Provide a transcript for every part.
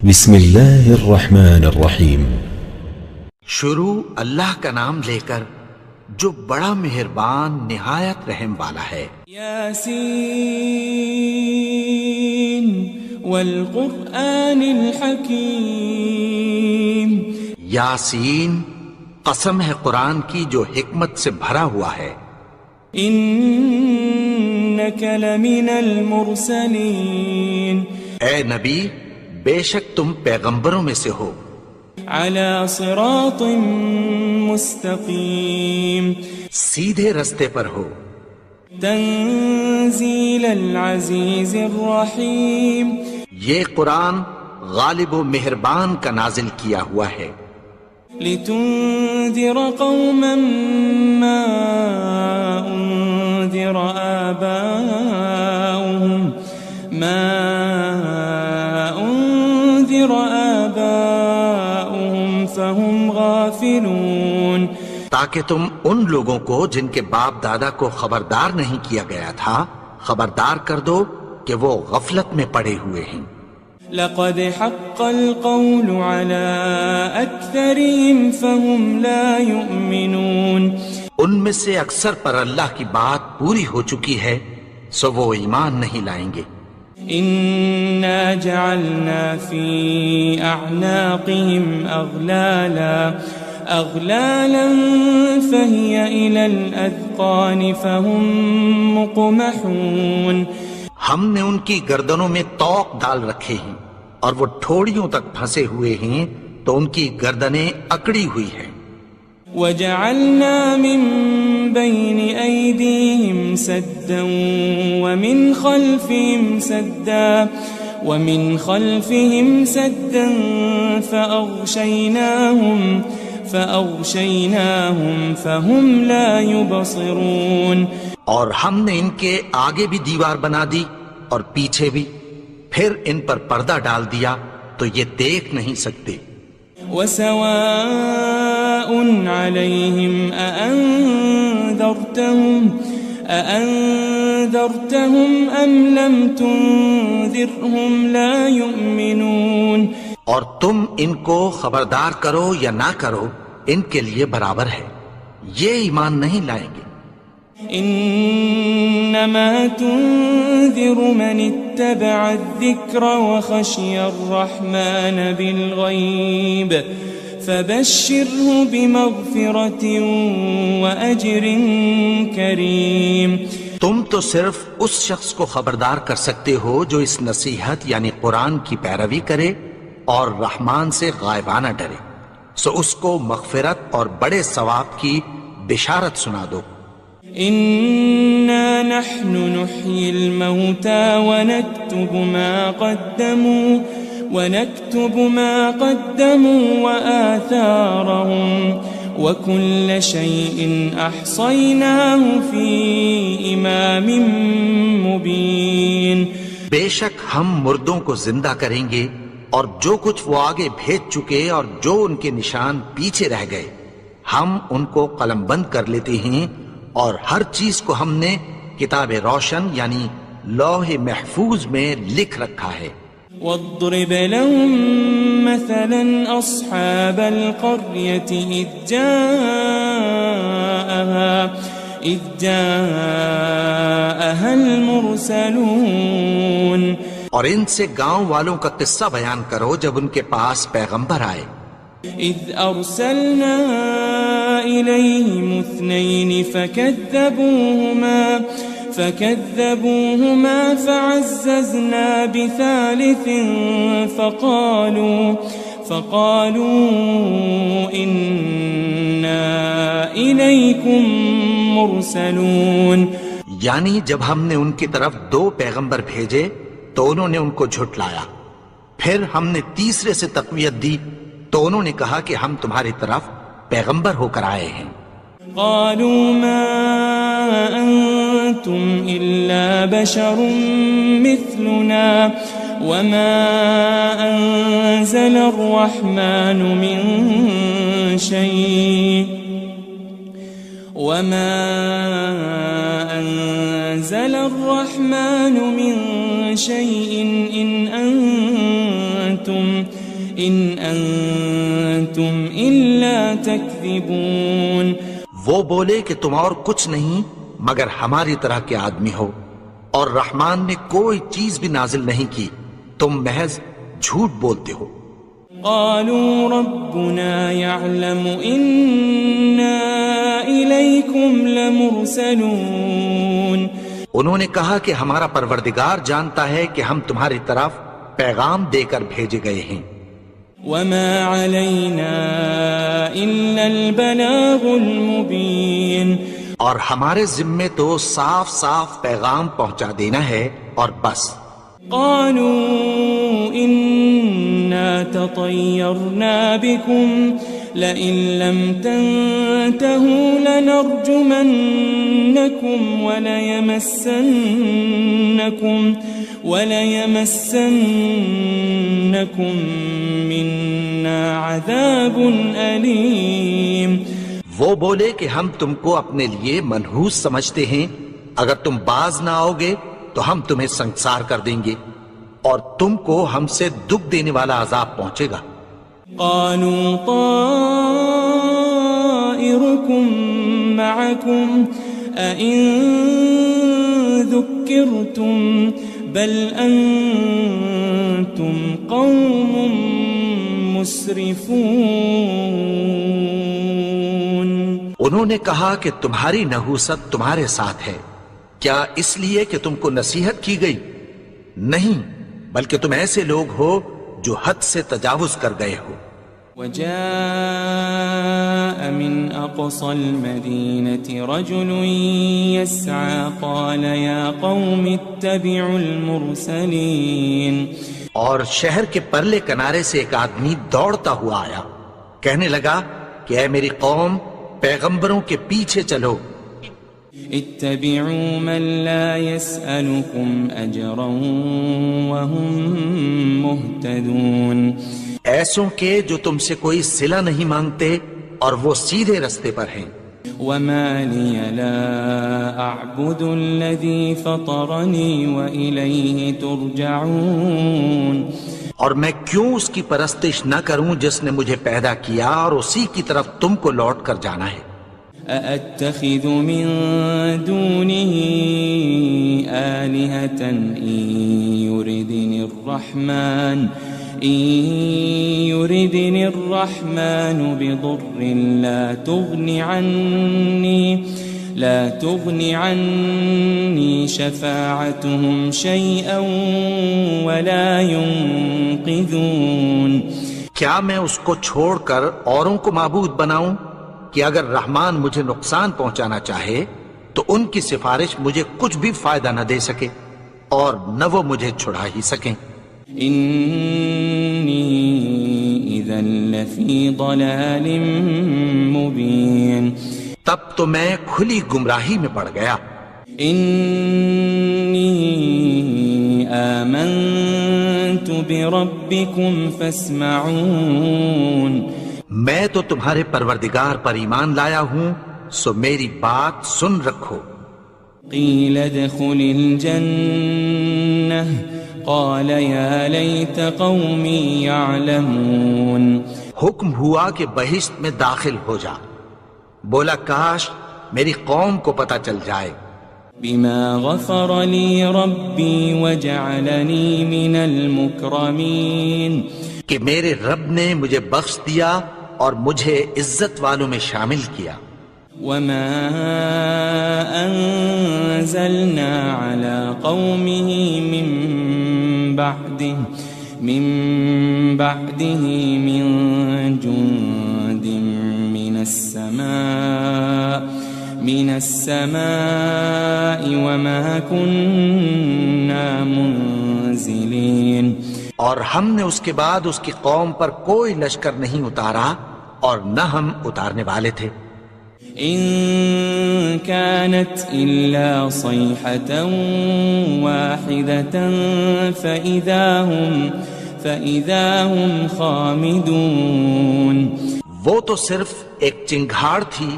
بسم اللہ الرحمن الرحیم۔ شروع اللہ کا نام لے کر جو بڑا مہربان نہایت رحم والا ہے۔ یاسین والقرآن الحکیم۔ یاسین، قسم ہے قرآن کی جو حکمت سے بھرا ہوا ہے۔ انک لمن المرسلین۔ اے نبی، بے شک تم پیغمبروں میں سے ہو۔ علی صراط مستقیم۔ سیدھے رستے پر ہو۔ تنزیل العزیز الرحیم۔ یہ قرآن غالب و مہربان کا نازل کیا ہوا ہے۔ لتنذر قوما ما انذر آباؤهم فهم غافلون۔ تاکہ تم ان لوگوں کو جن کے باپ دادا کو خبردار نہیں کیا گیا تھا خبردار کر دو کہ وہ غفلت میں پڑے ہوئے ہیں۔ لقد حق القول على أكثرهم فهم لا يؤمنون۔ ان میں سے اکثر پر اللہ کی بات پوری ہو چکی ہے سو وہ ایمان نہیں لائیں گے۔ إنا جعلنا في أعناقهم أغلالا فهي إلى الأذقان فهم مقمحون۔ ہم نے ان کی گردنوں میں طوق ڈال رکھے ہیں اور وہ ٹھوڑیوں تک پھنسے ہوئے ہیں تو ان کی گردنیں اکڑی ہوئی ہیں۔ وجعلنا من بين أيديهم سدا ومن خلفهم سدا فأغشيناهم فهم لا يبصرون۔ اور ہم نے ان کے آگے بھی دیوار بنا دی اور پیچھے بھی، پھر ان پر پردہ ڈال دیا تو یہ دیکھ نہیں سکتے۔ وسواء عليهم أأنذرتهم أم لم تنذرهم لا يؤمنون۔ اور تم ان کو خبردار کرو یا نہ کرو ان کے لیے برابر ہے، یہ ایمان نہیں لائیں گے۔ انما تنذر من اتبع الذکر وخشی الرحمن بالغیب فبشره بمغفرة وأجر کریم۔ تم تو صرف اس شخص کو خبردار کر سکتے ہو جو اس نصیحت یعنی قرآن کی پیروی کرے اور رحمان سے غائبانہ ڈرے، سو اس کو مغفرت اور بڑے ثواب کی بشارت سنا دو۔ إنا نحن نحيي الموتى ونكتب ما قدموا وآثارهم وكل شيء أحصيناه في إمام مبين۔ بے شک ہم مردوں کو زندہ کریں گے اور جو کچھ وہ آگے بھیج چکے اور جو ان کے نشان پیچھے رہ گئے ہم ان کو قلم بند کر لیتے ہیں، اور ہر چیز کو ہم نے کتاب روشن یعنی لوح محفوظ میں لکھ رکھا ہے۔ واضرب لهم مثلا أصحاب القرية إذ جاءها المرسلون۔ اور ان سے گاؤں والوں کا قصہ بیان کرو جب ان کے پاس پیغمبر آئے۔ إذ أرسلنا إليهم 2 فكذبوهما فعززنا بثالث فقالوا إنا إليكم مرسلون۔ یعنی جب ہم نے ان کی طرف 2 پیغمبر بھیجے تو انہوں نے ان کو جھٹلایا، پھر ہم نے تیسرے سے تقویت دی تو انہوں نے کہا کہ ہم تمہاری طرف پیغمبر ہو کر آئے ہیں۔ قالوا ما أنتم إلا بشر مثلنا وما أنزل الرحمن من شيء إن أنتم أنتم إلا تكذبون. وہ بولے کہ تم اور کچھ نہیں مگر ہماری طرح کے آدمی ہو، اور رحمان نے کوئی چیز بھی نازل نہیں کی، تم محض جھوٹ بولتے ہو. قالوا ربنا يعلم إنا إليكم لمرسلون. انہوں نے کہا کہ ہمارا پروردگار جانتا ہے کہ ہم تمہاری طرف پیغام دے کر بھیجے گئے ہیں. وما علينا إلا البلاغ المبين. اور ہمارے ذمے تو صاف صاف پیغام پہنچا دینا ہے اور بس. قالوا إنا تطيرنا بكم لئن لم تنتهوا لنرجمنكم وليمسنكم منا عذاب أليم. وہ بولے کہ ہم تم کو اپنے لیے منحوس سمجھتے ہیں، اگر تم باز نہ آؤ گے تو ہم تمہیں سنسار کر دیں گے اور تم کو ہم سے دکھ دینے والا عذاب پہنچے گا. قالوا طائركم معكم أئن ذكرتم بل أنتم قوم مسرفون. انہوں نے کہا کہ تمہاری نحوست تمہارے ساتھ ہے، کیا اس لیے کہ تم کو نصیحت کی گئی؟ نہیں، بلکہ تم ایسے لوگ ہو جو حد سے تجاوز کر گئے ہو. وجاء من أقصى المدينة رجل يسعى قال يا قوم اتبعوا المرسلين. اور شہر کے پرلے کنارے سے ایک آدمی دوڑتا ہوا آیا، کہنے لگا کہ اے میری قوم، پیغمبروں کے پیچھے چلو. اتبعوا من لا يسألكم أجرا وهم مهتدون. ایسوں کے جو تم سے کوئی صلہ نہیں مانگتے اور وہ سیدھے رستے پر ہیں. وما لي لا أعبد الذي فطرني وإليه ترجعون. اور میں کیوں اس کی پرستش نہ کروں جس نے مجھے پیدا کیا اور اسی کی طرف تم کو لوٹ کر جانا ہے. أأتخذ من دونه آلهة إن يردني الرحمن بضر لا تغن عني شفاعتهم شيئا ولا ينقذون. کیا میں اس کو چھوڑ کر اوروں کو معبود بناؤں کہ اگر رحمان مجھے نقصان پہنچانا چاہے تو ان کی سفارش مجھے کچھ بھی فائدہ نہ دے سکے اور نہ وہ مجھے چھڑا ہی سکیں. إني إذا لفي ضلال مبين. تب تو میں کھلی گمراہی میں پڑ گیا. إني آمنت بربكم فاسمعون. میں تو تمہارے پروردگار پر ایمان لایا ہوں، سو میری بات سن رکھو. قيل ادخل الجنة قال يا ليت قومي يعلمون. حکم ہوا کہ بہشت میں داخل ہو جا. بولا کاش میری قوم کو پتہ چل جائے. بما غفر لي ربي وجعلني من المكرمين. کہ میرے رب نے مجھے بخش دیا اور مجھے عزت والوں میں شامل کیا. وما أنزلنا على قومه من بعده من جند من السماء وما كنا منزلين. اور ہم نے اس کے بعد اس کی قوم پر کوئی لشکر نہیں اتارا اور نہ ہم اتارنے والے تھے. إن كانت إلا صيحة واحدة فإذا هم خامدون. وہ تو صرف ایک چنگھاڑ تھی،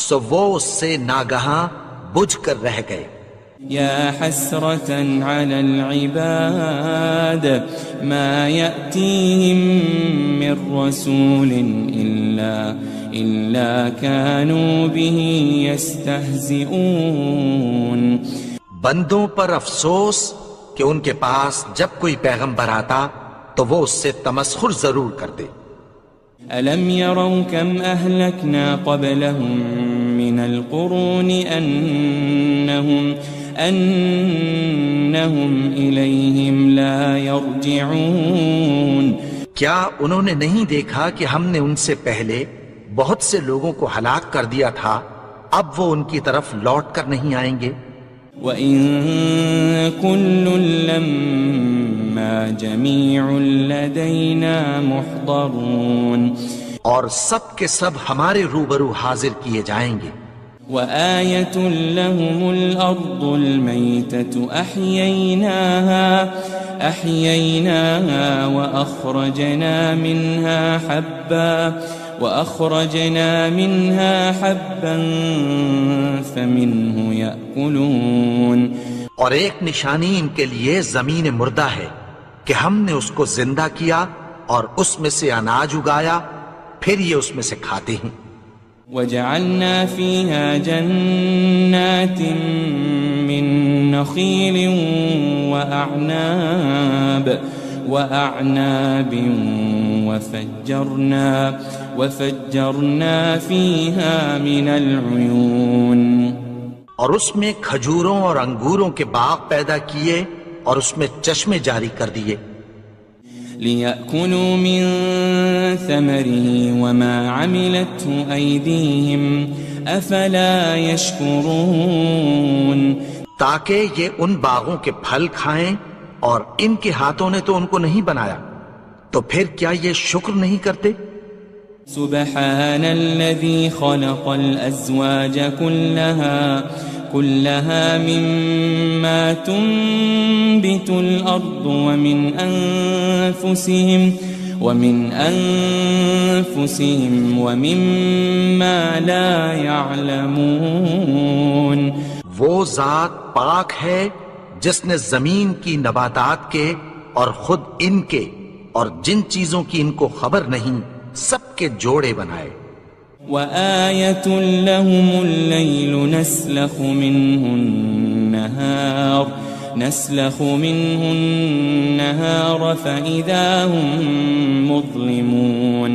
سو وہ اس سے ناگہاں بجھ کر رہ گئے. يا حسرة على العباد ما يأتيهم من رسول إلا كانوا به يستهزئون. بندوں پر افسوس کہ ان کے پاس جب کوئی پیغمبر آتا تو وہ اس سے تمسخر ضرور کرتے. ألم يروا كم أهلكنا قبلهم من القرون أنهم إليهم لا يرجعون. کیا انہوں نے نہیں دیکھا کہ ہم نے ان سے پہلے بہت سے لوگوں کو ہلاک کر دیا تھا، اب وہ ان کی طرف لوٹ کر نہیں آئیں گے. وَإِن كُلٌّ لَمَّا جَمِيعٌ لَدَيْنَا مُحْضَرُونَ. اور سب کے سب ہمارے روبرو حاضر کیے جائیں گے. وَآيَةٌ لَهُمُ الْأَرْضُ الْمَيْتَةُ أَحْيَيْنَاهَا وَأَخْرَجْنَا مِنْهَا حَبًّا فَمِنْهُ يَأْكُلُونَ. اور ایک نشانی ان کے لیے زمین مردہ ہے کہ ہم نے اس کو زندہ کیا اور اس میں سے اناج اگایا، پھر یہ اس میں سے کھاتے ہیں. وَجَعَلْنَا فِيهَا جَنَّاتٍ مِّن نَخِيلٍ وَأَعْنَابٍ وَفَجَّرْنَا فِيهَا مِنَ الْعُيُونِ. اور اس میں کھجوروں اور انگوروں کے باغ پیدا کیے اور اس میں چشمے جاری کر دیے. لِيَأْكُلُوا مِن ثَمَرِهِ وَمَا عَمِلَتْهُ أَيْدِيهِمْ أَفَلَا يَشْكُرُونَ. تاکہ یہ ان باغوں کے پھل کھائیں اور ان کے ہاتھوں نے تو ان کو نہیں بنایا، تو پھر کیا یہ شکر نہیں کرتے؟ سبحان الذي خلق الأزواج كلها مما تنبت الأرض ومن أنفسهم ومما لا يعلمون. وہ ذات پاک ہے جس نے زمین کی نباتات کے اور خود ان کے اور جن چیزوں کی ان کو خبر نہیں سب کے جوڑے بنائے. وَآيَةٌ لَهُمُ اللَّيْلُ نَسْلَخُ مِنْهُ النَّهَارَ فَإِذَا هُمْ مُظْلِمُونَ.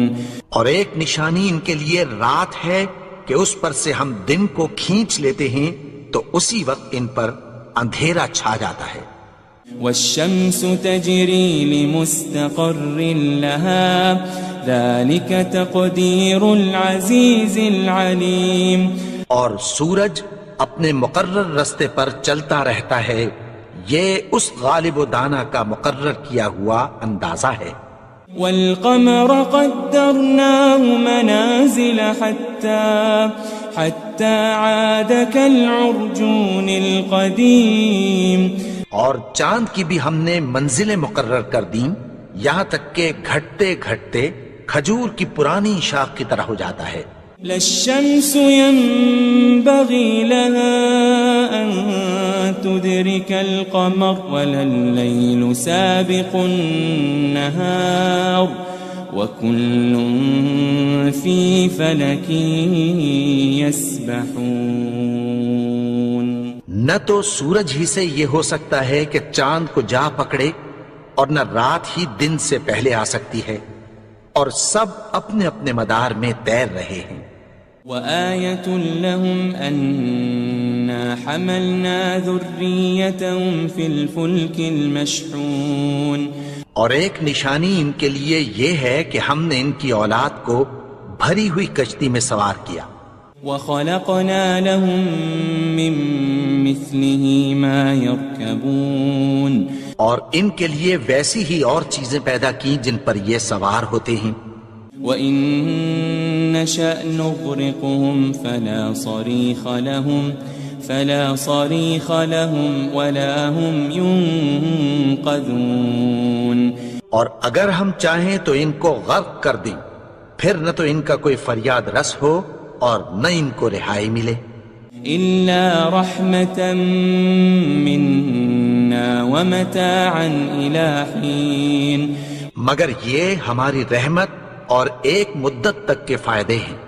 اور ایک نشانی ان کے لیے رات ہے کہ اس پر سے ہم دن کو کھینچ لیتے ہیں تو اسی وقت ان پر اندھیرا چھا جاتا ہے. وَالشَّمْسُ تَجْرِي لِمُسْتَقَرٍّ لَهَا ذَلِكَ تَقْدِيرُ الْعَزِيزِ الْعَلِيمِ. اور سورج اپنے مقرر رستے پر چلتا رہتا ہے، یہ اس غالب و دانا کا مقرر کیا ہوا اندازہ ہے. وَالْقَمَرَ قَدَّرْنَاهُ مَنَازِلَ حَتَّى عَادَ كَالْعُرْجُونِ الْقَدِيمِ. اور چاند کی بھی ہم نے منزلیں مقرر کر دیں، یہاں تک کہ گھٹتے گھٹتے کھجور کی پرانی شاخ کی طرح ہو جاتا ہے. لَلشَّمْسُ يَنبَغِي لَهَا أَن تُدْرِكَ الْقَمَرَ وَلَا اللَّيْلُ سَابِقُ النَّهَارِ وَكُلٌّ فِي فَلَكٍ يَسْبَحُونَ. نہ تو سورج ہی سے یہ ہو سکتا ہے کہ چاند کو جا پکڑے، اور نہ رات ہی دن سے پہلے آ سکتی ہے، اور سب اپنے اپنے مدار میں تیر رہے ہیں. وَآيَةٌ لَهُمْ أَنَّا حَمَلْنَا ذُرِّيَّتَهُمْ فِي الْفُلْكِ الْمَشْحُونِ. اور ایک نشانی ان کے لیے یہ ہے کہ ہم نے ان کی اولاد کو بھری ہوئی کشتی میں سوار کیا. وَخَلَقْنَا لَهُم مِّن مِّثْلِهِ مَا يَرْكَبُونَ. اور ان کے لیے ویسی ہی اور چیزیں پیدا کی جن پر یہ سوار ہوتے ہیں. وَإِن نَّشَأْ نُغْرِقْهُمْ فَلَا صَرِيخَ لَهُمْ وَلَا هُمْ يُنقَذُونَ. اور اگر ہم چاہیں تو ان کو غرق کر دیں، پھر نہ تو ان کا کوئی فریاد رس ہو اور نہ ان کو رہائی ملے. إلا رحمة منا ومتاعا إلى حين مگر یہ ہماری رحمت اور ایک مدت تک کے فائدے ہیں.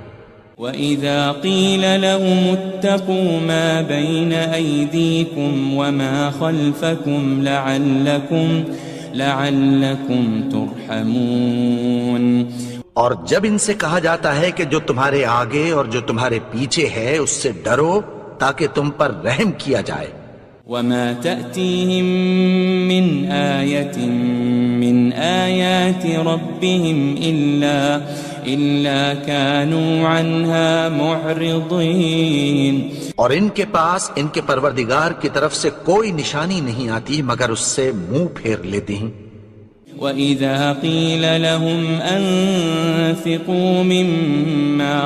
وَإِذَا قِيلَ لَهُمُ اتَّقُوا مَا بَيْنَ أَيْدِيكُمْ وَمَا خَلْفَكُمْ لَعَلَّكُمْ تُرْحَمُونَ. اور جب ان سے کہا جاتا ہے کہ جو تمہارے آگے اور جو تمہارے پیچھے ہے اس سے ڈرو تاکہ تم پر رحم کیا جائے. وَمَا تَأْتِيهِم مِّنْ آيَةٍ مِّنْ آيَاتِ رَبِّهِمْ إِلَّا كَانُوا عَنْهَا مُعْرِضِينَ. اور ان کے پاس ان کے پروردگار کی طرف سے کوئی نشانی نہیں آتی مگر اس سے منہ پھیر لیتے ہیں. وَإِذَا قِيلَ لَهُمْ أَنفِقُوا مِمَّا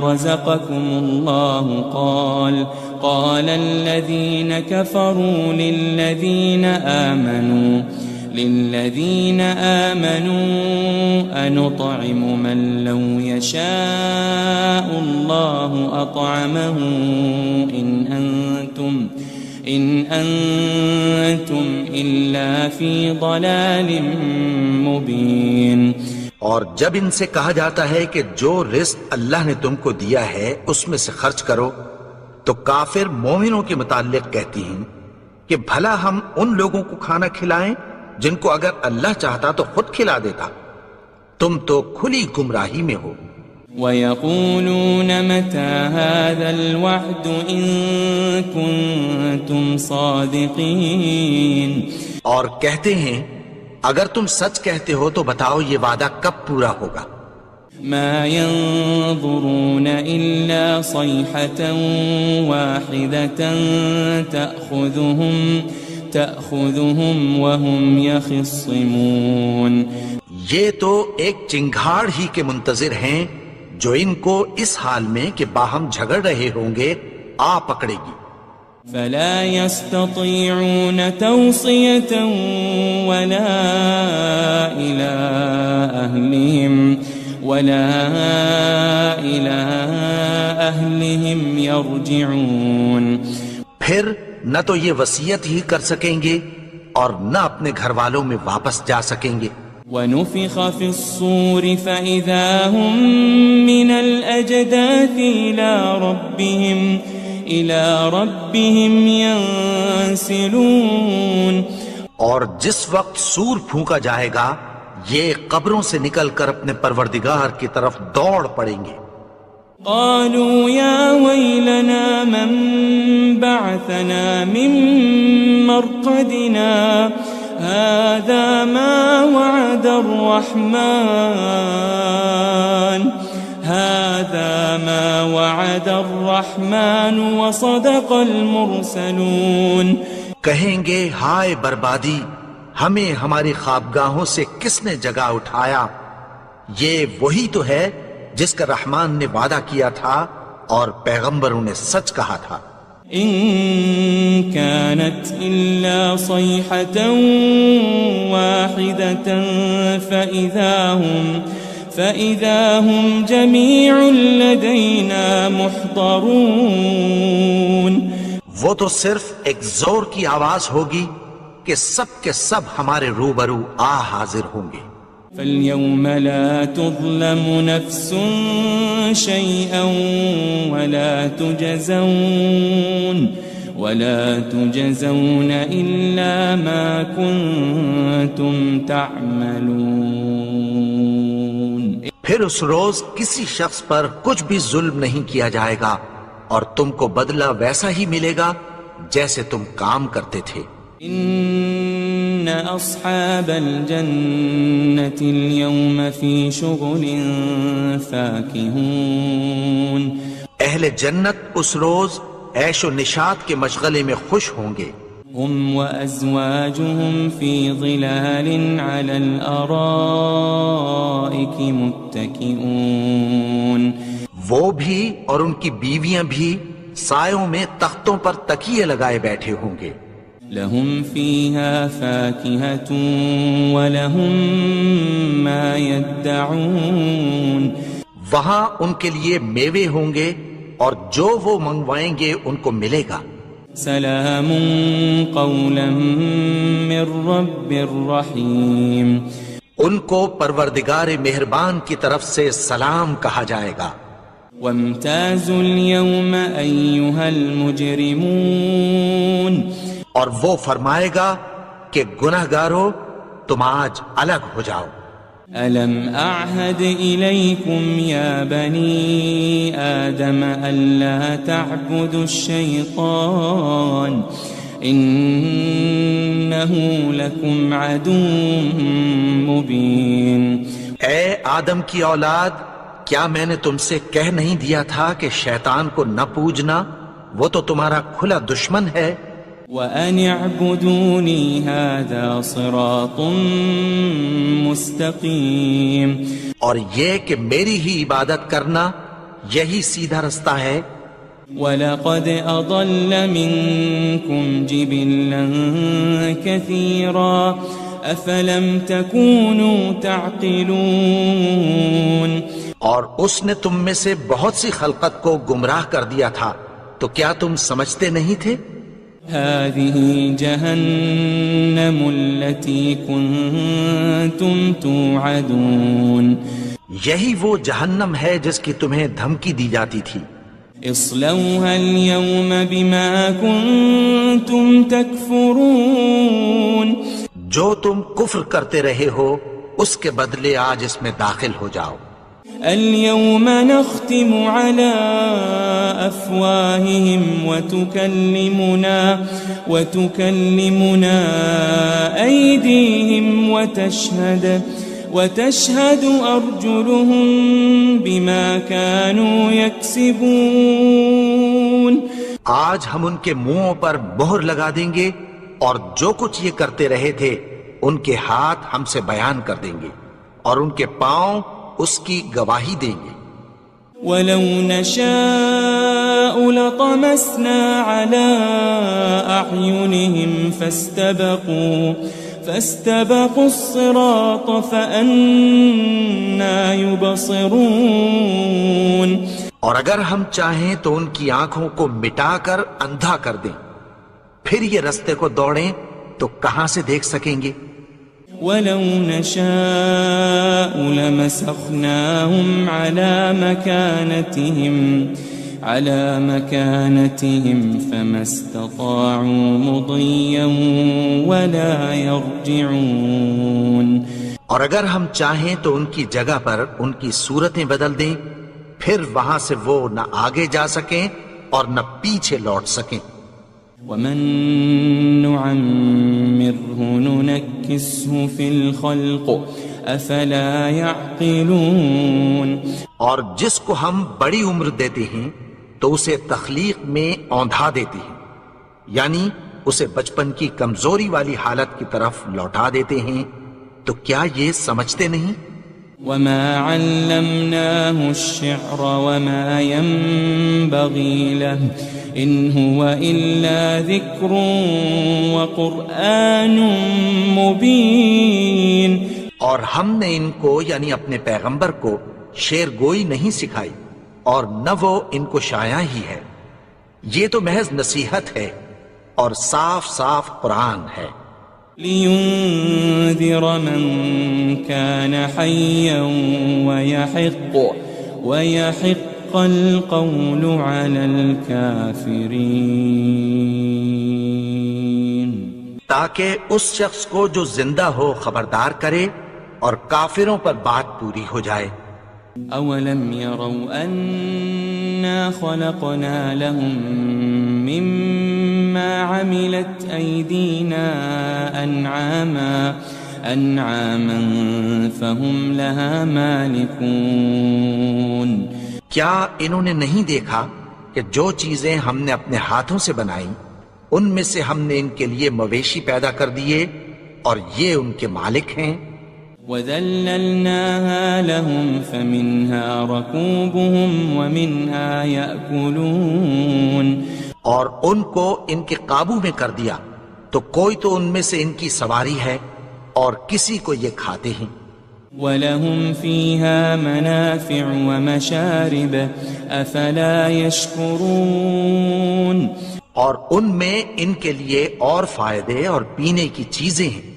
رَزَقَكُمُ اللَّهُ قَالَ الَّذِينَ كَفَرُوا لِلَّذِينَ آمَنُوا أَنُطْعِمُ مَن لَّوْ يَشَاءُ اللَّهُ أَطْعَمَهُ إِنْ أَنْتُمْ إِلَّا فِي ضَلَالٍ مُبِينٍ. اور جب ان سے کہا جاتا ہے کہ جو رزق اللہ نے تم کو دیا ہے اس میں سے خرچ کرو تو کافر مومنوں کے متعلق کہتی ہیں کہ بھلا ہم ان لوگوں کو کھانا کھلائیں جن کو اگر اللہ چاہتا تو خود کھلا دیتا. تم تو کھلی گمراہی میں ہو. وَيَقُولُونَ مَتَى هَذَا الْوَعْدُ إِن كُنتُمْ صَادِقِينَ. اور کہتے ہیں اگر تم سچ کہتے ہو تو بتاؤ یہ وعدہ کب پورا ہوگا. مَا يَنظُرُونَ إِلَّا صَيْحَةً وَاحِدَةً تَأْخُذُهُمْ وَهُمْ يَخِصِّمُونَ. یہ تو ایک چنگھاڑ ہی کے منتظر ہیں جو ان کو اس حال میں کہ باہم جھگڑ رہے ہوں گے آ پکڑے گی. فلا يستطيعون توصية ولا إلى أهلهم يرجعون. پھر نہ تو یہ وصیت ہی کر سکیں گے اور نہ اپنے گھر والوں میں واپس جا سکیں گے. وَنُفِخَ فِي الصُّورِ فَإِذَا هُم مِّنَ الْأَجْدَاثِ إِلَى رَبِّهِمْ يَنسِلُونَ. اور جس وقت سور پھونکا جائے گا یہ قبروں سے نکل کر اپنے پروردگار کی طرف دوڑ پڑیں گے. قالوا يا ويلنا من بعثنا من مرقدنا هذا ما وعد الرحمن وصدق المرسلون. کہیں گے ہائے بربادی ہمیں ہماری خوابگاہوں سے کس نے جگا اٹھایا. یہ وہی تو ہے جس کا رحمان نے وعدہ کیا تھا اور پیغمبروں نے سچ کہا تھا. ان كانت الا صيحة واحدة فإذا هم جميع لدينا محضرون. وہ تو صرف ایک زور کی آواز ہوگی کہ سب کے سب ہمارے روبرو حاضر ہوں گے. فَالْيَوْمَ لَا تُظْلَمُ نَفْسٌ شَيْئًا وَلَا تُجَزَوْنَ إِلَّا مَا كُنتُمْ تَعْمَلُونَ. پھر اس روز کسی شخص پر کچھ بھی ظلم نہیں کیا جائے گا اور تم کو بدلہ ویسا ہی ملے گا جیسے تم کام کرتے تھے. ان اصحاب الجنة اليوم في شغل فاكهون. اہل جنت اس روز عیش و نشاط کے مشغلے میں خوش ہوں گے. هم وازواجهم في ظلال على الارائك متكئون. وہ بھی اور ان کی بیویاں بھی سایوں میں تختوں پر تکیے لگائے بیٹھے ہوں گے. لهم فيها فاكهة ولهم ما يدعون. وہاں ان کے لیے میوے ہوں گے اور جو وہ منگوائیں گے ان کو ملے گا۔ سلام قولا من رب الرحیم، ان کو پروردگار مہربان کی طرف سے سلام کہا جائے گا۔ وامتازوا اليوم ایھا المجرمون، اور وہ فرمائے گا کہ گنہگارو تم آج الگ ہو جاؤ۔ ألم أعهد إليكم يا بني آدم ألا تعبدوا الشيطان إنه لكم عدو مبين۔ اے آدم کی اولاد، کیا میں نے تم سے کہہ نہیں دیا تھا کہ شیطان کو نہ پوجنا، وہ تو تمہارا کھلا دشمن ہے۔ وَأَنِ اعْبُدُونِي هَذَا صِرَاطٌ مُسْتَقِيمٌ، اور یہ کہ میری ہی عبادت کرنا یہی سیدھا رستہ ہے۔ وَلَقَدْ أَضَلَّ مِنكُمْ جِبِلًّا كَثِيرًا أَفَلَمْ تَكُونُوا تَعْقِلُونَ، اور اس نے تم میں سے بہت سی خلقت کو گمراہ کر دیا تھا، تو کیا تم سمجھتے نہیں تھے؟ هذه جهنم التي كنتم توعدون، یہی وہ جہنم ہے جس کی تمہیں دھمکی دی جاتی تھی۔ اصلوها اليوم بما كنتم تكفرون، جو تم کفر کرتے رہے ہو اس کے بدلے آج اس میں داخل ہو جاؤ۔ اليوم نختم على أفواههم وتكلمنا أيديهم وتشهد أرجلهم بما كانوا يكسبون، آج ہم ان کے منہوں پر مہر لگا دیں گے اور جو کچھ یہ کرتے رہے تھے ان کے ہاتھ ہم سے بیان کر دیں گے اور ان کے پاؤں اس کی گواہی دیں گے۔ وَلَوْ نَشَاءُ لَطَمَسْنَا عَلَىٰ أَعْيُنِهِمْ فَاسْتَبَقُوا الصِّرَاطَ فَأَنَّىٰ يُبْصِرُونَ، اور اگر ہم چاہیں تو ان کی آنکھوں کو مٹا کر اندھا کر دیں، پھر یہ رستے کو دوڑیں تو کہاں سے دیکھ سکیں گے؟ وَلَوْ نَشَاءُ لَمَسَخْنَاهُمْ عَلَى مَكَانَتِهِمْ فَمَا اسْتَطَاعُوا مُضِيًّا وَلَا يَرْجِعُونَ، اور اگر ہم چاہیں تو ان کی جگہ پر ان کی صورتیں بدل دیں، پھر وہاں سے وہ نہ آگے جا سکیں اور نہ پیچھے لوٹ سکیں۔ وَمَن نُعَمِّرْهُ نُنَكِّسْهُ فِي الْخَلْقِ أَفَلَا يَعْقِلُونَ، اور جس کو ہم بڑی عمر دیتے ہیں تو اسے تخلیق میں اوندھا دیتے ہیں، یعنی اسے بچپن کی کمزوری والی حالت کی طرف لوٹا دیتے ہیں، تو کیا یہ سمجھتے نہیں؟ وَمَا عَلَّمْنَاهُ الشِّعْرَ وَمَا يَنبَغِي لَهُ إِنْ هُوَ إِلَّا ذِكْرٌ وَقُرْآنٌ مُبِينٌ، اور ہم نے ان کو یعنی اپنے پیغمبر کو شعر گوئی نہیں سکھائی اور نہ وہ ان کو شایع ہی ہے، یہ تو محض نصیحت ہے اور صاف صاف قرآن ہے۔ لِيُنذِرَ مَن كَانَ حَيًّا وَيَحِقَّ الْقَوْلُ عَلَى الْكَافِرِينَ، تاکہ اس شخص کو جو زندہ ہو خبردار کرے اور کافروں پر بات پوری ہو جائے۔ أَوَلَمْ يَرَوْا أَنَّا خَلَقْنَا لَهُم مِّمَّا عَمِلَتْ أَيْدِينَا أَنْعَامًا فَهُمْ لَهَا مَالِكُونَ، کیا انہوں نے نہیں دیکھا کہ جو چیزیں ہم نے اپنے ہاتھوں سے بنائیں ان میں سے ہم نے ان کے لیے مویشی پیدا کر دیے اور یہ ان کے مالک ہیں۔ وَذَلَّلْنَاهَا لَهُمْ فَمِنْهَا رَكُوبُهُمْ وَمِنْهَا يَأْكُلُونَ، اور ان کو ان کے قابو میں کر دیا تو کوئی تو ان میں سے ان کی سواری ہے اور کسی کو یہ کھاتے ہیں۔ وَلَهُمْ فِيهَا مَنَافِعُ وَمَشَارِبُ أَفَلَا يَشْكُرُونَ اور ان میں ان کے لیے اور فائدے اور پینے کی چیزیں ہیں،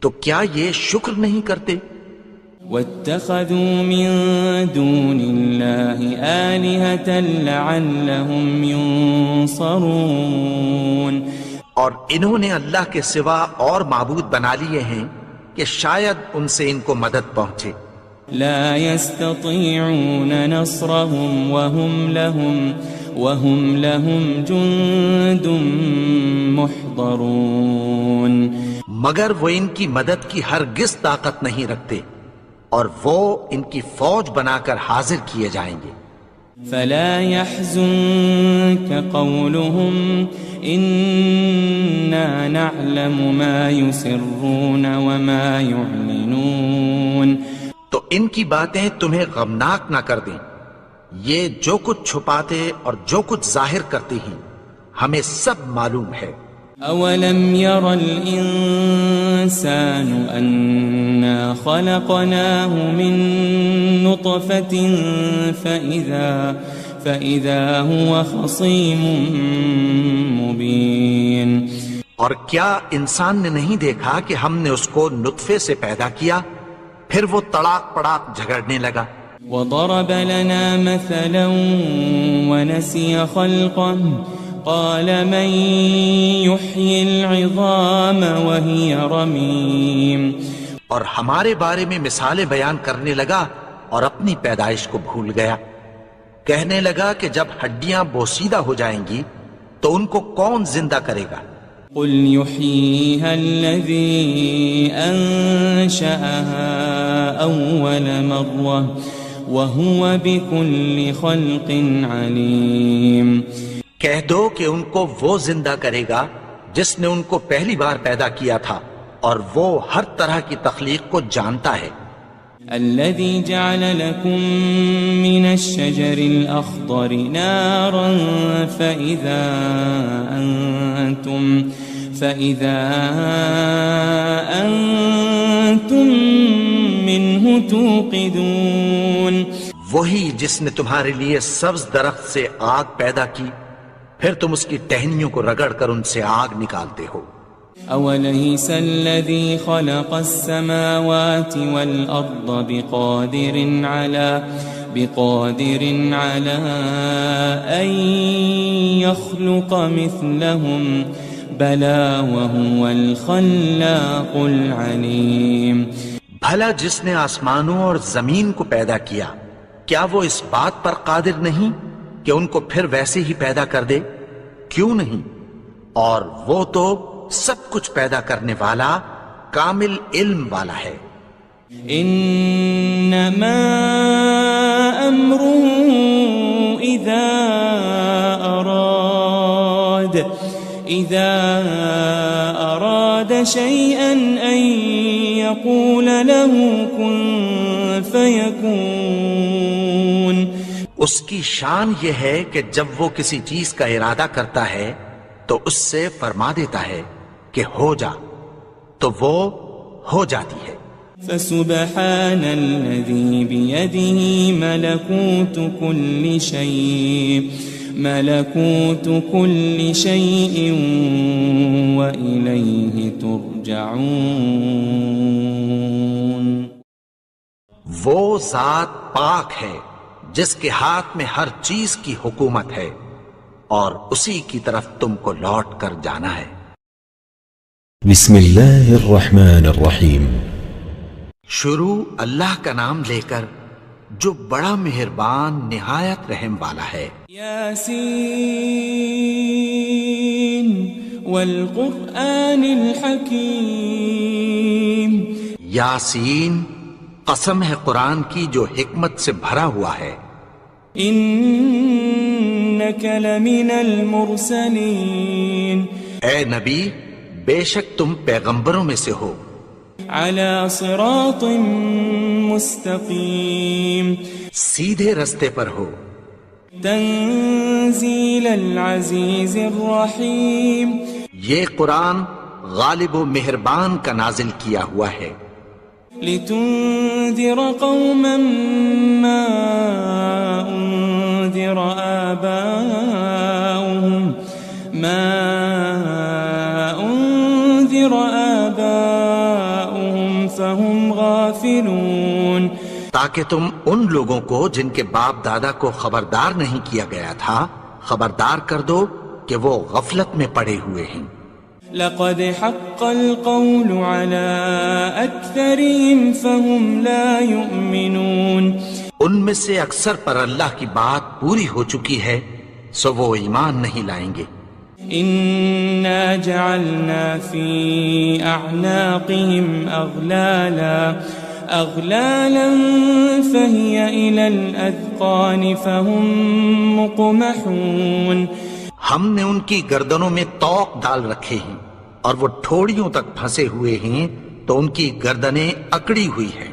تو کیا یہ شکر نہیں کرتے؟ وَاتَّخَذُوا مِن دُونِ اللَّهِ آلِهَةً لَعَلَّهُمْ يُنصَرُونَ اور انہوں نے اللہ کے سوا اور معبود بنا لیے ہیں کہ شاید ان سے ان کو مدد پہنچے۔ لا يستطيعون نصرهم وهم لهم جند محضرون مگر وہ ان کی مدد کی ہرگز طاقت نہیں رکھتے، اور وہ ان کی فوج بنا کر حاضر کیے جائیں گے۔ فلا يحزنك قولهم إنا نعلم ما يسرون وما يعلنون تو ان کی باتیں تمہیں غمناک نہ کر دیں، یہ جو کچھ چھپاتے اور جو کچھ ظاہر کرتے ہیں ہمیں سب معلوم ہے۔ أولم ير الإنسان أنا خلقناه من نطفة فإذا هو خصيم مبين اور کیا انسان نے نہیں دیکھا کہ ہم نے اس کو نطفے سے پیدا کیا، پھر وہ تڑاک پڑاک جھگڑنے لگا۔ وضرب لنا مثلا ونسي خلقه قال من يحيي العظام وهي رميم اور ہمارے بارے میں مثالیں بیان کرنے لگا اور اپنی پیدائش کو بھول گیا، کہنے لگا کہ جب ہڈیاں بوسیدہ ہو جائیں گی تو ان کو کون زندہ کرے گا؟ قل يحييها الذي أنشأها أول مرة وهو بكل خلق عليم کہہ دو کہ ان کو وہ زندہ کرے گا جس نے ان کو پہلی بار پیدا کیا تھا، اور وہ ہر طرح کی تخلیق کو جانتا ہے۔ الذي جعل لكم من الشجر الأخضر نارا فإذا أنتم منه توقدون وہی جس نے تمہارے لیے سبز درخت سے آگ پیدا کی، پھر تم اس کی ٹہنیوں کو رگڑ کر ان سے آگ نکالتے ہو۔ أوليس الذي خلق السماوات والأرض بقادر على أن يخلق مثلهم بلى وهو الخلاق العليم بھلا جس نے آسمانوں اور زمین کو پیدا کیا، کیا وہ اس بات پر قادر نہیں کہ ان کو پھر ویسے ہی پیدا کر دے؟ کیوں نہیں؟ اور وہ تو سب کچھ پیدا کرنے والا، کامل علم والا ہے۔ انما امره اذا اراد شيئا ان يقول له كن فيكون اس کی شان یہ ہے کہ جب وہ کسی چیز کا ارادہ کرتا ہے تو اس سے فرما دیتا ہے کہ ہو جا، تو وہ ہو جاتی ہے۔ فسبحان الذي بيده ملكوت كل شيء وإليه ترجعون وہ ذات پاک ہے جس کے ہاتھ میں ہر چیز کی حکومت ہے، اور اسی کی طرف تم کو لوٹ کر جانا ہے۔ بسم اللہ الرحمن الرحیم۔ شروع اللہ کا نام لے کر جو بڑا مہربان نہایت رحم والا ہے۔ یاسین والقرآن الحکیم۔ یاسین، قسم ہے قرآن کی جو حکمت سے بھرا ہوا ہے۔ انک لمن المرسلین۔ اے نبی، بے شک تم پیغمبروں میں سے ہو۔ علی صراط مستقیم۔ سیدھے رستے پر ہو۔ تنزیل العزیز الرحیم۔ یہ قرآن غالب و مہربان کا نازل کیا ہوا ہے۔ لتنذر قوما ما أنذر آباؤهم فهم غافلون، تاکہ تم ان لوگوں کو جن کے باپ دادا کو خبردار نہیں کیا گیا تھا خبردار کر دو کہ وہ غفلت میں پڑے ہوئے ہیں۔ لقد حق القول على أكثرهم فهم لا يؤمنون، ان میں سے اکثر پر اللہ کی بات پوری ہو چکی ہے سو وہ ایمان نہیں لائیں گے۔ إنا جعلنا في أعناقهم أغلالا فهي إلى الأذقان فهم مقمحون، ہم نے ان کی گردنوں میں طوق ڈال رکھے ہیں اور وہ ٹھوڑیوں تک پھنسے ہوئے ہیں تو ان کی گردنیں اکڑی ہوئی ہیں۔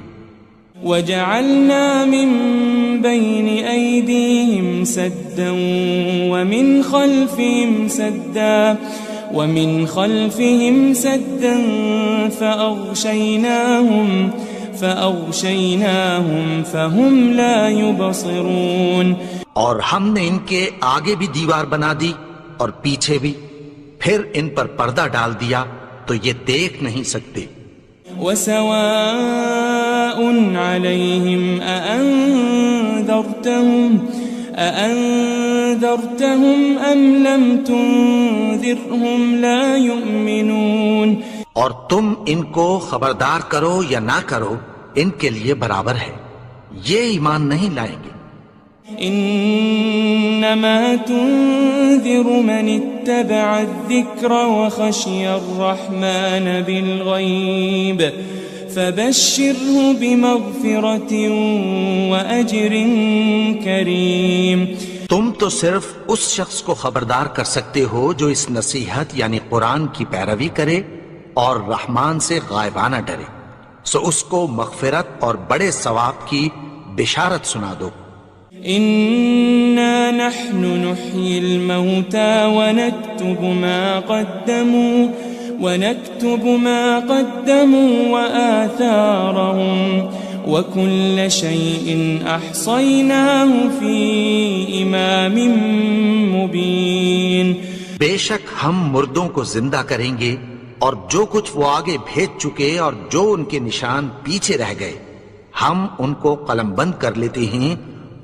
وجعلنا من بين أيديهم سدا ومن خلفهم سدا فأغشيناهم فهم لا يبصرون، اور ہم نے ان کے آگے بھی دیوار بنا دی اور پیچھے بھی، پھر ان پر پردہ ڈال دیا تو یہ دیکھ نہیں سکتے۔ وسواء عليهم أأنذرتهم أم لم تنذرهم لا يؤمنون، اور تم ان کو خبردار کرو یا نہ کرو ان کے لیے برابر ہے، یہ ایمان نہیں لائیں گے۔ انما تنذر من اتبع الذکر وخشی الرحمن بالغیب فبشره بمغفرة واجر کریم، تم تو صرف اس شخص کو خبردار کر سکتے ہو جو اس نصیحت یعنی قرآن کی پیروی کرے اور رحمان سے غائبانہ ڈرے، سو اس کو مغفرت اور بڑے ثواب کی بشارت سنا دو۔ إنا نحن نحيي الموتى ونكتب ما قدموا وآثارهم وكل شيء أحصيناه في إمام مبين، بے شک ہم مردوں کو زندہ کریں گے اور جو کچھ وہ آگے بھیج چکے اور جو ان کے نشان پیچھے رہ گئے ہم ان کو قلم بند کر لیتے ہیں،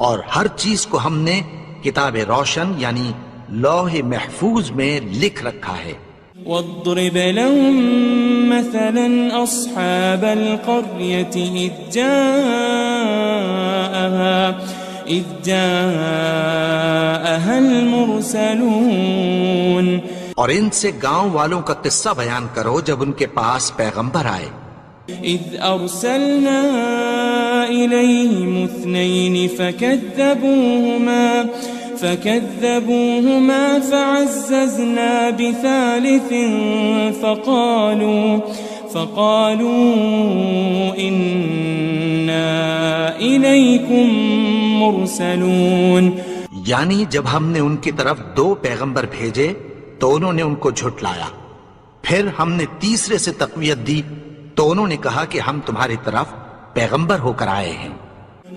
اور ہر چیز کو ہم نے کتاب روشن یعنی لوح محفوظ میں لکھ رکھا ہے۔ واضرب لهم مثلا أصحاب القرية إذ جاءها المرسلون، اور ان سے گاؤں والوں کا قصہ بیان کرو جب ان کے پاس پیغمبر آئے۔ إذ أرسلنا إليهم 2 فكذبوهما فعززنا بثالث فقالوا إنا إليكم مرسلون، یعنی جب ہم نے ان کی طرف 2 پیغمبر بھیجے تو انہوں نے ان کو جھٹلایا، پھر ہم نے تیسرے سے تقویت دی تو انہوں نے کہا کہ ہم تمہاری طرف پیغمبر ہو کر آئے ہیں۔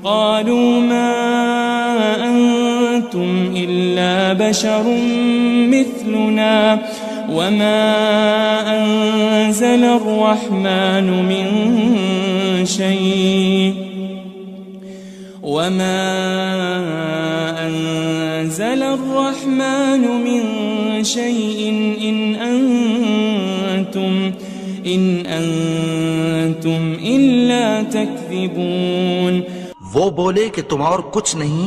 قالوا ما أنتم إلا بشر مثلنا وما أنزل الرحمن من شيء إن أنتم إلا تكذبون، وہ بولے کہ تم اور کچھ نہیں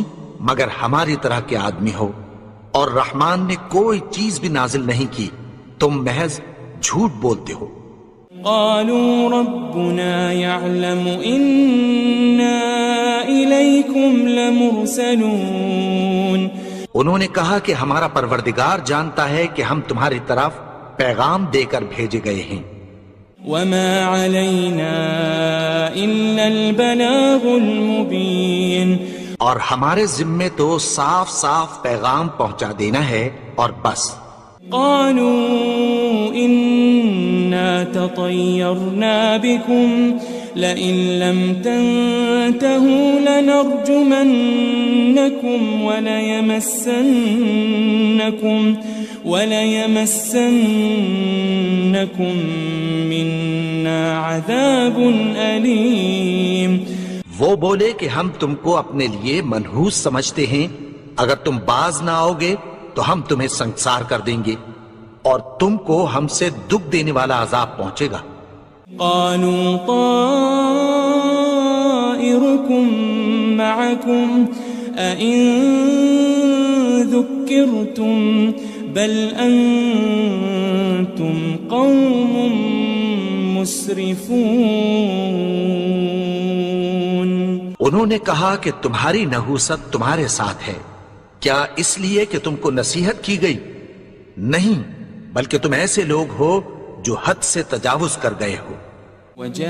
مگر ہماری طرح کے آدمی ہو، اور رحمان نے کوئی چیز بھی نازل نہیں کی، تم محض جھوٹ بولتے ہو۔ قالوا ربنا يعلم إنا إليكم لمرسلون، انہوں نے کہا کہ ہمارا پروردگار جانتا ہے کہ ہم تمہاری طرف پیغام دے کر بھیجے گئے ہیں۔ وما علينا إلا البلاغ المبين، اور ہمارے ذمے تو صاف صاف پیغام پہنچا دینا ہے اور بس۔ قالوا إنا تطيرنا بكم لئن لم تنتهوا لنرجمنكم وليمسنكم منا عذاب أليم. وہ بولے کہ ہم تم کو اپنے لیے منحوس سمجھتے ہیں، اگر تم باز نہ آؤ گے تو ہم تمہیں سنسار کر دیں گے اور تم کو ہم سے دکھ دینے والا عذاب پہنچے گا. قالوا طائركم معكم أئن ذكرتم بل أنتم قوم مسرفون. انہوں نے کہا کہ تمہاری نحوست تمہارے ساتھ ہے، کیا اس لیے کہ تم کو نصیحت کی گئی؟ نہیں، بلکہ تم ایسے لوگ ہو جو حد سے تجاوز کر گئے ہو. وجاء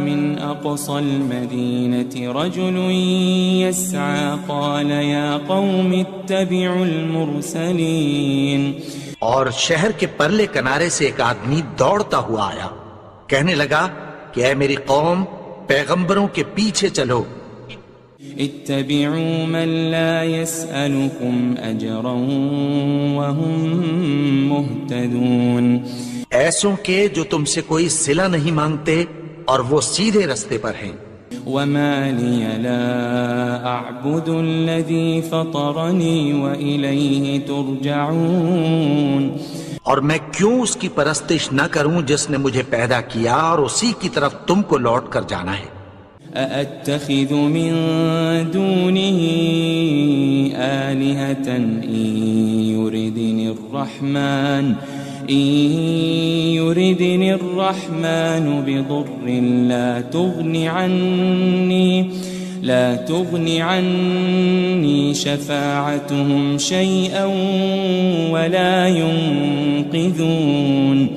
من أقصى المدينة رجل يسعى قال يا قوم اتبعوا المرسلين. اور شہر کے پرلے کنارے سے ایک آدمی دوڑتا ہوا آیا، کہنے لگا کہ اے میری قوم، پیغمبروں کے پیچھے چلو. اتبعوا من لا يسألكم أجرا وهم مهتدون. ایسوں کے جو تم سے کوئی صلہ نہیں مانگتے اور وہ سیدھے رستے پر ہیں. وما لي لا أعبد الذي فطرني وإليه ترجعون. اور میں کیوں اس کی پرستش نہ کروں جس نے مجھے پیدا کیا اور اسی کی طرف تم کو لوٹ کر جانا ہے. أأتخذ من دونه آلهة إن يردني الرحمن بضر لا تغن عني شفاعتهم شيئا ولا ينقذون.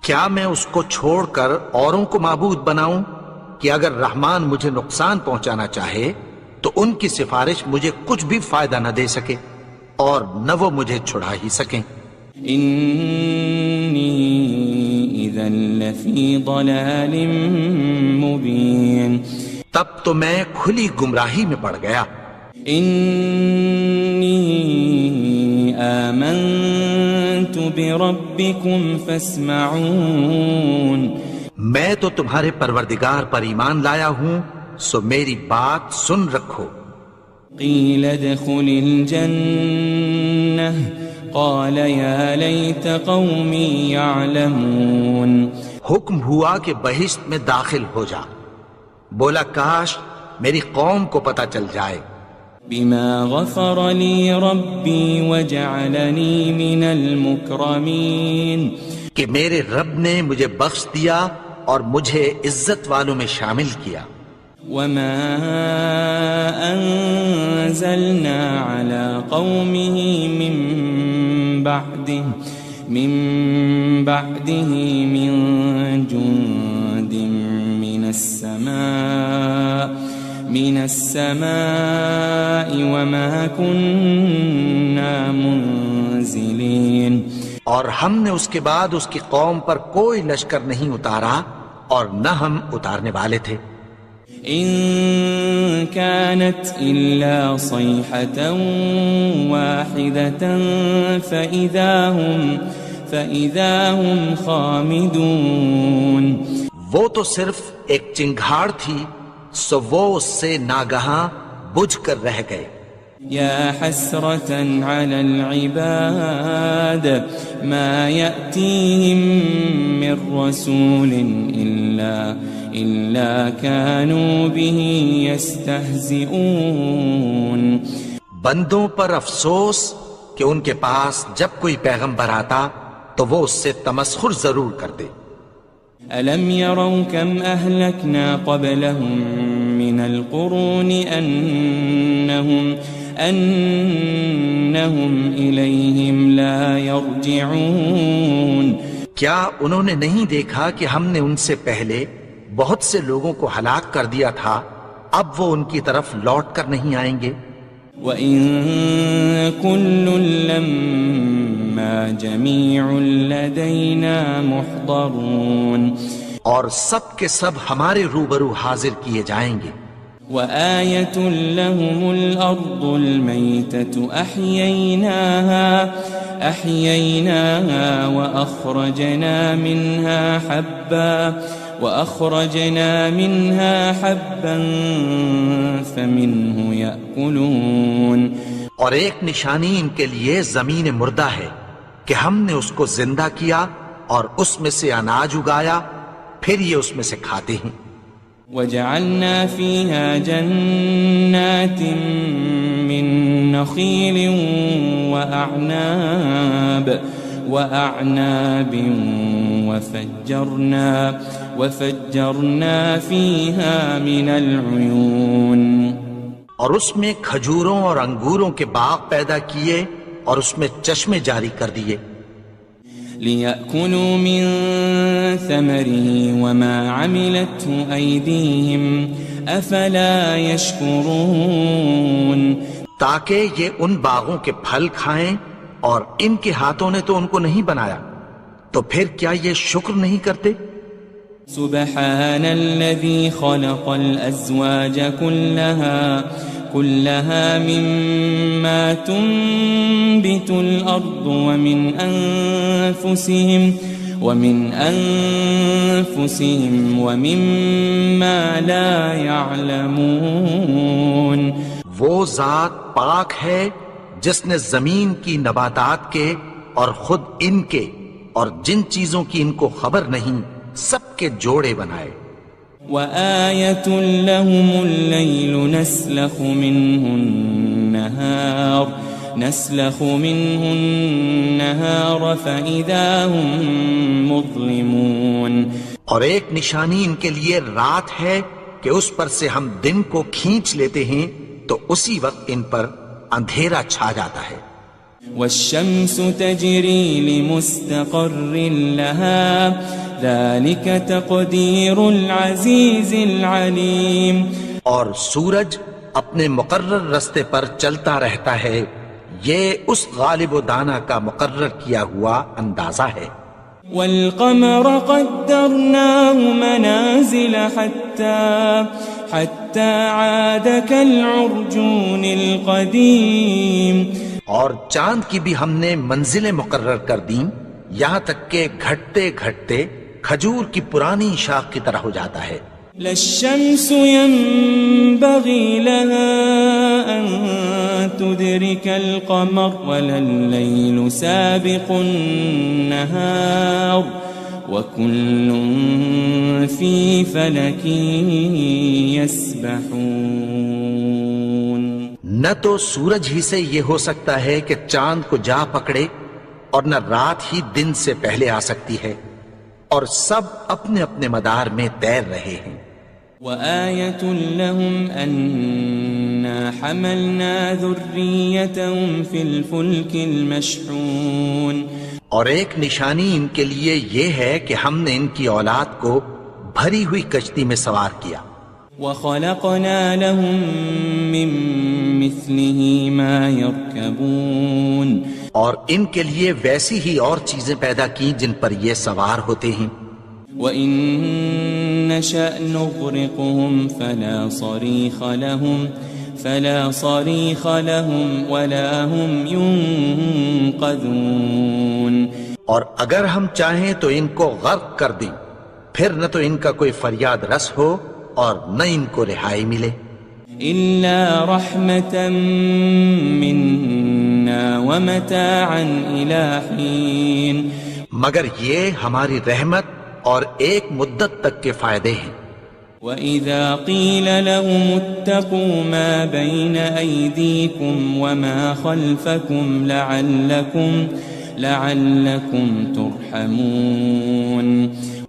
کیا میں اس کو چھوڑ کر اوروں کو معبود بناؤں کہ اگر رحمان مجھے نقصان پہنچانا چاہے تو ان کی سفارش مجھے کچھ بھی فائدہ نہ دے سکے اور نہ وہ مجھے چھڑا ہی سکیں. إني إذا لفي ضلال مبين. تب تو میں کھلی گمراہی میں پڑ گیا. إني آمنت بربكم فاسمعون. میں تو تمہارے پروردگار پر ایمان لایا ہوں، سو میری بات سن رکھو. قيل ادخل الجنة قال يا ليت قومي يعلمون. حکم ہوا کہ بہشت میں داخل ہو جا. بولا کاش میری قوم کو پتہ چل جائے. بما غفر لي ربي وجعلني من المكرمين. کہ میرے رب نے مجھے بخش دیا اور مجھے عزت والوں میں شامل کیا. وما أنزلنا على قومه من بعده من جند من السماء وما كنا منزلين. اور ہم نے اس کے بعد اس کی قوم پر کوئی لشکر نہیں اتارا اور نہ ہم اتارنے والے تھے. إن كانت إلا صيحة واحدة فإذا هم خامدون. وہ تو صرف ایک چنگھاڑ تھی، سو وہ اس سے ناگہاں بجھ کر رہ گئے. يا حسرة على العباد ما يأتيهم من رسول إلا كانوا به يستهزئون. بندوں پر افسوس کہ ان کے پاس جب کوئی پیغمبر آتا تو وہ اس سے تمسخر ضرور کرتے. ألم يروا كم أهلكنا قبلهم من القرون أنهم إليهم لا يرجعون. کیا انہوں نے نہیں دیکھا کہ ہم نے ان سے پہلے بہت سے لوگوں کو ہلاک کر دیا تھا، اب وہ ان کی طرف لوٹ کر نہیں آئیں گے. وَإِن كُلٌّ لَمَّا جَمِيعٌ لَدَيْنَا مُحْضَرُونَ. اور سب کے سب ہمارے روبرو حاضر کیے جائیں گے. وآية لهم الأرض الميتة أحييناها وأخرجنا منها حبا فمنه يأكلون. اور ایک نشانی ان کے لیے زمین مردہ ہے کہ ہم نے اس کو زندہ کیا اور اس میں سے اناج اگایا، پھر یہ اس میں سے کھاتے ہیں. وجعلنا فيها جنات من نخيل وأعناب وفجرنا فيها من العيون. اور اس میں کھجوروں اور انگوروں کے باغ پیدا کیے اور اس میں چشمے جاری کر دیے. لِيَأْكُلُوا مِن ثَمَرِهِ وَمَا عَمِلَتْهُ أَيْدِيهِمْ أَفَلَا يَشْكُرُونَ. تاکہ یہ ان باغوں کے پھل کھائیں اور ان کے ہاتھوں نے تو ان کو نہیں بنایا، تو پھر کیا یہ شکر نہیں کرتے؟ سبحان الذي خلق الأزواج كلها مما تنبت الأرض ومن أنفسهم ومما لا يعلمون. وہ ذات پاک ہے جس نے زمین کی نباتات کے اور خود ان کے اور جن چیزوں کی ان کو خبر نہیں سب کے جوڑے بنائے. وآية لهم الليل نسلخ منه النهار فإذا هم مظلمون. اور ایک نشانی ان کے لیے رات ہے کہ اس پر سے ہم دن کو کھینچ لیتے ہیں تو اسی وقت ان پر اندھیرا چھا جاتا ہے. والشمس تجري لمستقر لها ذلك تقدير العزيز العليم. اور سورج اپنے مقرر رستے پر چلتا رہتا ہے، یہ اس غالب و دانا کا مقرر کیا ہوا اندازہ ہے. والقمر قدرناه منازل حتى عاد كالعرجون القديم. اور چاند کی بھی ہم نے منزلیں مقرر کر دیں یہاں تک کہ گھٹتے گھٹتے کھجور کی پرانی شاخ کی طرح ہو جاتا ہے. للشمس ينبغي لها أن تدرك القمر ولا الليل سابق النهار وكل في فلك يسبحون. نہ تو سورج ہی سے یہ ہو سکتا ہے کہ چاند کو جا پکڑے اور نہ رات ہی دن سے پہلے آ سکتی ہے، اور سب اپنے اپنے مدار میں تیر رہے ہیں. وآية لهم أنا حملنا ذريتهم في الفلك المشحون. اور ایک نشانی ان کے لیے یہ ہے کہ ہم نے ان کی اولاد کو بھری ہوئی کشتی میں سوار کیا. وخلقنا لهم من مثله ما يركبون. اور ان کے لیے ویسی ہی اور چیزیں پیدا کی جن پر یہ سوار ہوتے ہیں. وَإِن نَّشَأْ نُغْرِقْهُمْ فَلَا صَرِيخَ لَهُمْ وَلَا هُمْ يُنقَذُونَ. اور اگر ہم چاہیں تو ان کو غرق کر دیں، پھر نہ تو ان کا کوئی فریاد رس ہو اور نہ ان کو رہائی ملے. إِلَّا رَحْمَةً مِّنَّا وَمَتَاعًا إِلَى حِينٍ. مگر یہ ہماری رحمت اور ایک مدت تک کے فائدے ہیں. وَإِذَا قِيلَ لَهُمُ اتَّقُوا مَا بَيْنَ أَيْدِيكُمْ وَمَا خَلْفَكُمْ لَعَلَّكُمْ تُرْحَمُونَ.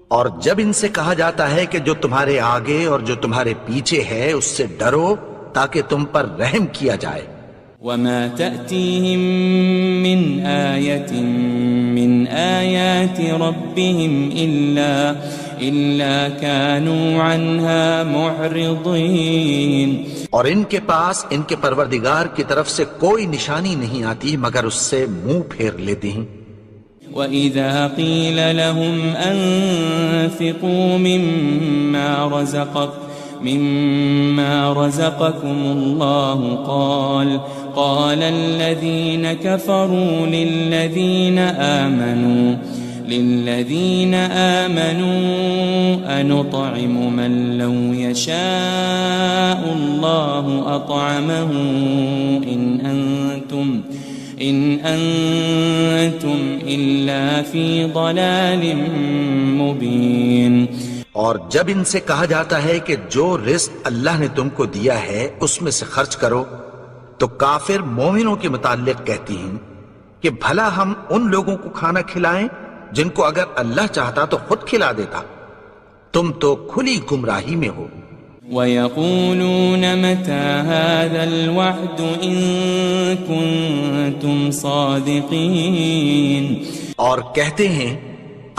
اور جب ان سے کہا جاتا ہے کہ جو تمہارے آگے اور جو تمہارے پیچھے ہے اس سے ڈرو تاکہ تم پر رحم کیا جائے. وَمَا تَأْتِيهِم مِّنْ آيَةٍ مِّنْ آيَاتِ رَبِّهِمْ إِلَّا كَانُوا عَنْهَا مُعْرِضِينَ. اور ان کے پاس ان کے پروردگار کی طرف سے کوئی نشانی نہیں آتی مگر اس سے منہ پھیر لیتے ہیں. وَإِذَا قِيلَ لَهُمْ أَنفِقُوا مِمَّا رَزَقَكُمُ اللَّهُ قال الذين كفروا للذين آمنوا أنطعم من لو يشاء الله أطعمه إن أنتم إلا في ضلال مبين. اور جب ان سے کہا جاتا ہے کہ جو رزق اللہ نے تم کو دیا ہے اس میں سے خرچ کرو، تو کافر مومنوں کے متعلق کہتی ہیں کہ بھلا ہم ان لوگوں کو کھانا کھلائیں جن کو اگر اللہ چاہتا تو خود کھلا دیتا، تم تو کھلی گمراہی میں ہو. وَيَقُولُونَ مَتَى هَذَا الْوَعْدُ إِن كُنتُمْ صَادِقِينَ. اور کہتے ہیں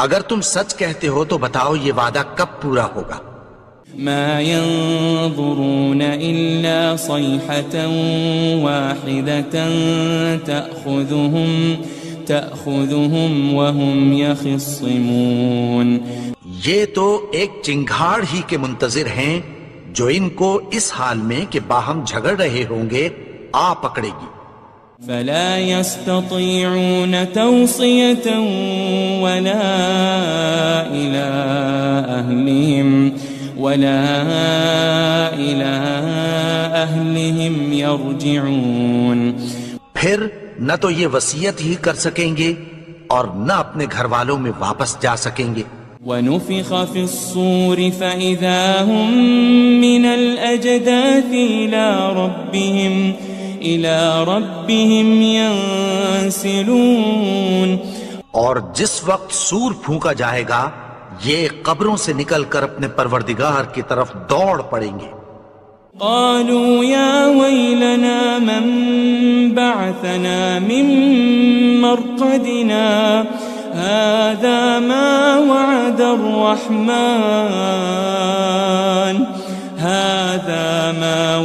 اگر تم سچ کہتے ہو تو بتاؤ یہ وعدہ کب پورا ہوگا. ما ينظرون إلا صيحة واحدة تأخذهم وهم يخصمون. یہ تو ایک چنگھاڑ ہی کے منتظر ہیں جو ان کو اس حال میں کہ باہم جھگڑ رہے ہوں گے آ پکڑے گی. فلا يستطيعون توصية ولا إلى أهلهم يرجعون. پھر نہ تو یہ وصیت ہی کر سکیں گے اور نہ اپنے گھر والوں میں واپس جا سکیں گے. وَنُفِخَ فِي الصُّورِ فَإِذَا هُم مِّنَ الْأَجْدَاثِ إِلَى رَبِّهِمْ يَنسِلُونَ. اور جس وقت سور پھونکا جائے گا یہ قبروں سے نکل کر اپنے پروردگار کی طرف دوڑ پڑیں گے. قالوا يا ويلنا من بعثنا من مرقدنا هذا ما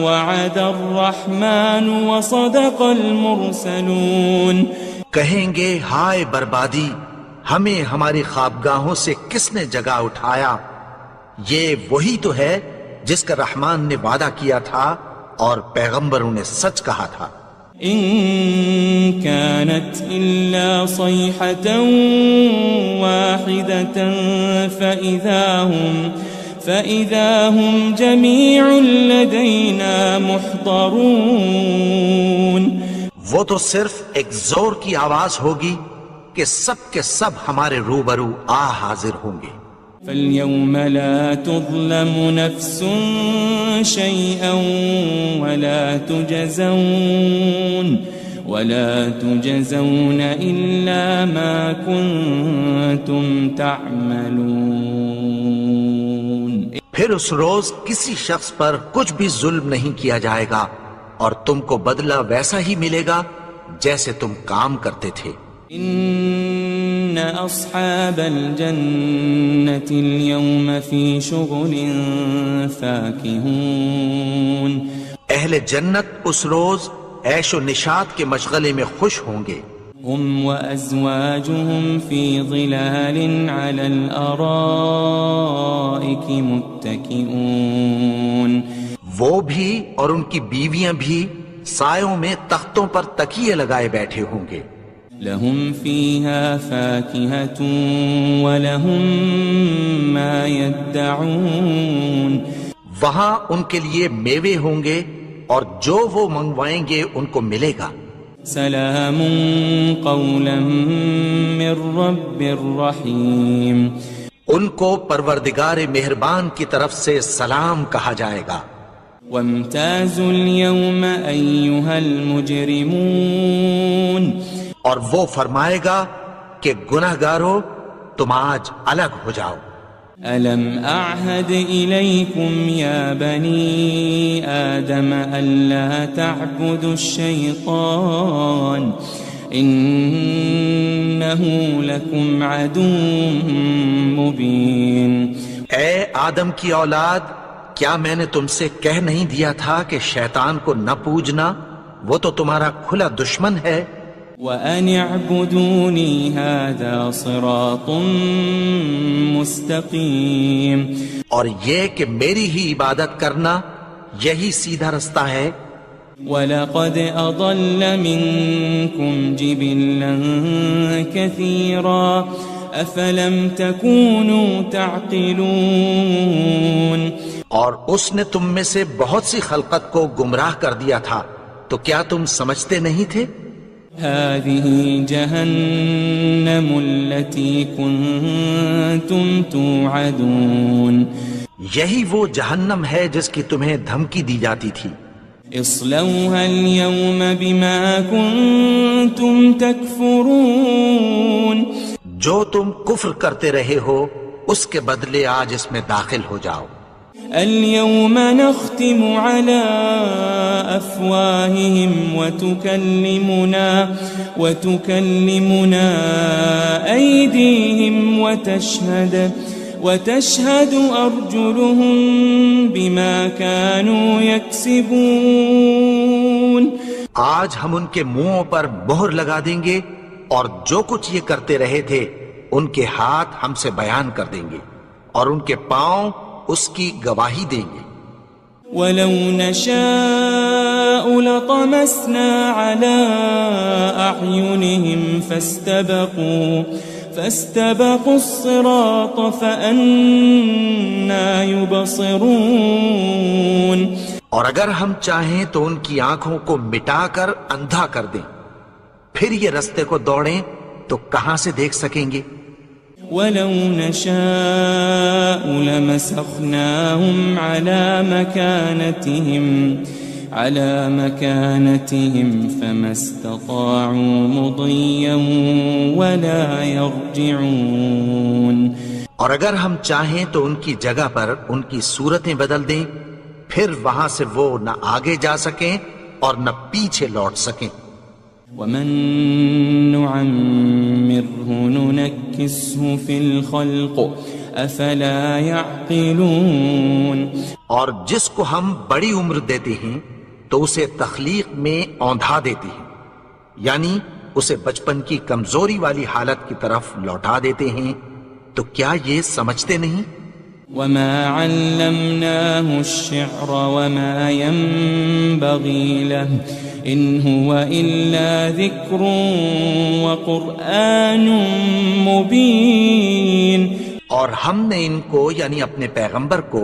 وعد الرحمن وصدق المرسلون. کہیں گے ہائے بربادی، ہمیں ہماری خوابگاہوں سے کس نے جگا اٹھایا، یہ وہی تو ہے جس کا رحمان نے وعدہ کیا تھا اور پیغمبروں نے سچ کہا تھا. ان كانت الا صيحة واحدة فإذا هم جميع لدينا محضرون. وہ تو صرف ایک زور کی آواز ہوگی کہ سب کے سب ہمارے روبرو آ حاضر ہوں گے. فاليوم لا تظلم نفس شيئا ولا تجزون إلا ما كنتم تعملون. پھر اس روز کسی شخص پر کچھ بھی ظلم نہیں کیا جائے گا اور تم کو بدلہ ویسا ہی ملے گا جیسے تم کام کرتے تھے. ان اصحاب الجنة اليوم في شغل فاكهون. اہل جنت اس روز عیش و نشاط کے مشغلے میں خوش ہوں گے. هم وازواجهم في ظلال على الارائك متكئون. وہ بھی اور ان کی بیویاں بھی سایوں میں تختوں پر تکیے لگائے بیٹھے ہوں گے. لهم فيها فاكهة ولهم ما يدعون. وہاں ان کے لیے میوے ہوں گے اور جو وہ منگوائیں گے ان کو ملے گا. سلام قولا من رب الرحیم. ان کو پروردگار مہربان کی طرف سے سلام کہا جائے گا. وامتازوا اليوم أيها المجرمون. اور وہ فرمائے گا کہ گناہگارو تم آج الگ ہو جاؤ. ألم أعهد إليكم يا بني آدم ألا تعبدوا الشيطان إنه لكم عدو مبين. اے آدم کی اولاد، کیا میں نے تم سے کہہ نہیں دیا تھا کہ شیطان کو نہ پوجنا، وہ تو تمہارا کھلا دشمن ہے. وَأَنِ اعْبُدُونِي هَذَا صِرَاطٌ مُسْتَقِيم، اور یہ کہ میری ہی عبادت کرنا یہی سیدھا رستہ ہے۔ وَلَقَدْ أَضَلَّ مِنْكُمْ جِبِلًّا كَثِيرًا أَفَلَمْ تَكُونُوا تَعْقِلُونَ، اور اس نے تم میں سے بہت سی خلقت کو گمراہ کر دیا تھا، تو کیا تم سمجھتے نہیں تھے؟ هذه جهنم التي كنتم توعدون، یہی وہ جہنم ہے جس کی تمہیں دھمکی دی جاتی تھی۔ اصلوها اليوم بما كنتم تكفرون، جو تم کفر کرتے رہے ہو اس کے بدلے آج اس میں داخل ہو جاؤ۔ اليوم نختم على أفواههم وتكلمنا أيديهم وتشهد أرجلهم بما كانوا يكسبون، آج ہم ان کے منہوں پر مہر لگا دیں گے، اور جو کچھ یہ کرتے رہے تھے ان کے ہاتھ ہم سے بیان کر دیں گے، اور ان کے پاؤں اس کی گواہی دیں گے۔ وَلَوْ نَشَاءُ لَطَمَسْنَا عَلَىٰ أَعْيُنِهِمْ فَاسْتَبَقُوا الصِّرَاطَ فَأَنَّىٰ يُبْصِرُونَ، اور اگر ہم چاہیں تو ان کی آنکھوں کو مٹا کر اندھا کر دیں، پھر یہ رستے کو دوڑیں تو کہاں سے دیکھ سکیں گے؟ وَلَوْ نَشَاءُ لَمَسَخْنَاهُمْ عَلَىٰ مَكَانَتِهِمْ فَمَا اسْتَطَاعُوا مُضِيًّا وَلَا يَرْجِعُونَ، اور اگر ہم چاہیں تو ان کی جگہ پر ان کی صورتیں بدل دیں، پھر وہاں سے وہ نہ آگے جا سکیں اور نہ پیچھے لوٹ سکیں۔ وَمَن نُعَمِّرْهُ نُنَكِّسْهُ فِي الْخَلْقِ أَفَلَا يَعْقِلُونَ، اور جس کو ہم بڑی عمر دیتے ہیں تو اسے تخلیق میں اوندھا دیتے ہیں، یعنی اسے بچپن کی کمزوری والی حالت کی طرف لوٹا دیتے ہیں، تو کیا یہ سمجھتے نہیں؟ وَمَا عَلَّمْنَاهُ الشِّعْرَ وَمَا يَنبَغِي لَهُ إِنْ هُوَ إِلَّا ذِكْرٌ وَقُرْآنٌ مُبِينٌ، اور ہم نے ان کو یعنی اپنے پیغمبر کو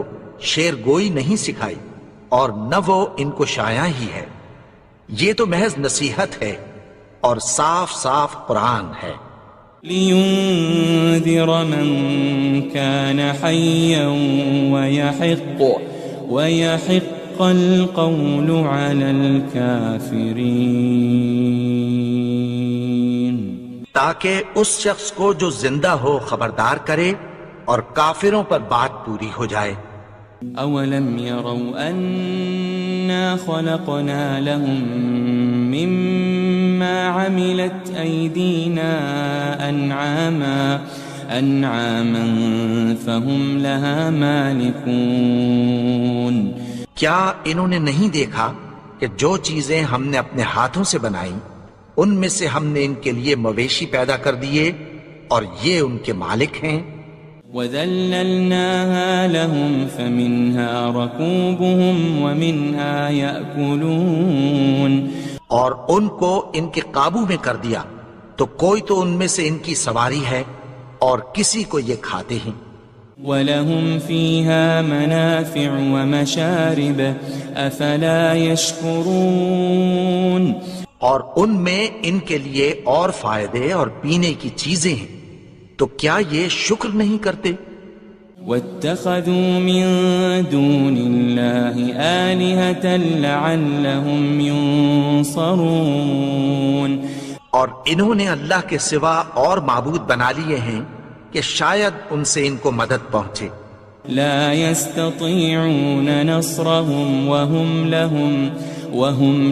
شعر گوئی نہیں سکھائی، اور نہ وہ ان کو شایع ہی ہے، یہ تو محض نصیحت ہے اور صاف صاف قرآن ہے۔ لِيُنذِرَ مَن كَانَ حَيًّا وَيَحِقَّ الْقَوْلُ عَلَى الْكَافِرِينَ، تاکہ اس شخص کو جو زندہ ہو خبردار کرے اور کافروں پر بات پوری ہو جائے۔ أَوَلَمْ يَرَوْا أَنَّا خَلَقْنَا لَهُم مِّمَّا عَمِلَتْ أَيْدِينَا أَنْعَامًا فَهُمْ لَهَا مَالِكُونَ، کیا انہوں نے نہیں دیکھا کہ جو چیزیں ہم نے اپنے ہاتھوں سے بنائیں ان میں سے ہم نے ان کے لیے مویشی پیدا کر دیے اور یہ ان کے مالک ہیں۔ وَذَلَّلْنَاهَا لَهُمْ فَمِنْهَا رَكُوبُهُمْ وَمِنْهَا يَأْكُلُونَ، اور ان کو ان کے قابو میں کر دیا، تو کوئی تو ان میں سے ان کی سواری ہے اور کسی کو یہ کھاتے ہیں۔ وَلَهُمْ فِيهَا مَنَافِعُ وَمَشَارِبُ أَفَلَا يَشْكُرُونَ، اور ان میں ان کے لیے اور فائدے اور پینے کی چیزیں ہیں، تو کیا یہ شکر نہیں کرتے؟ وَاتَّخَذُوا مِن دُونِ اللَّهِ آلِهَةً لَعَلَّهُمْ يُنصَرُونَ، اور انہوں نے اللہ کے سوا اور معبود بنا لیے ہیں کہ شاید ان سے ان کو مدد پہنچے۔ لا يستطيعون نصرهم وهم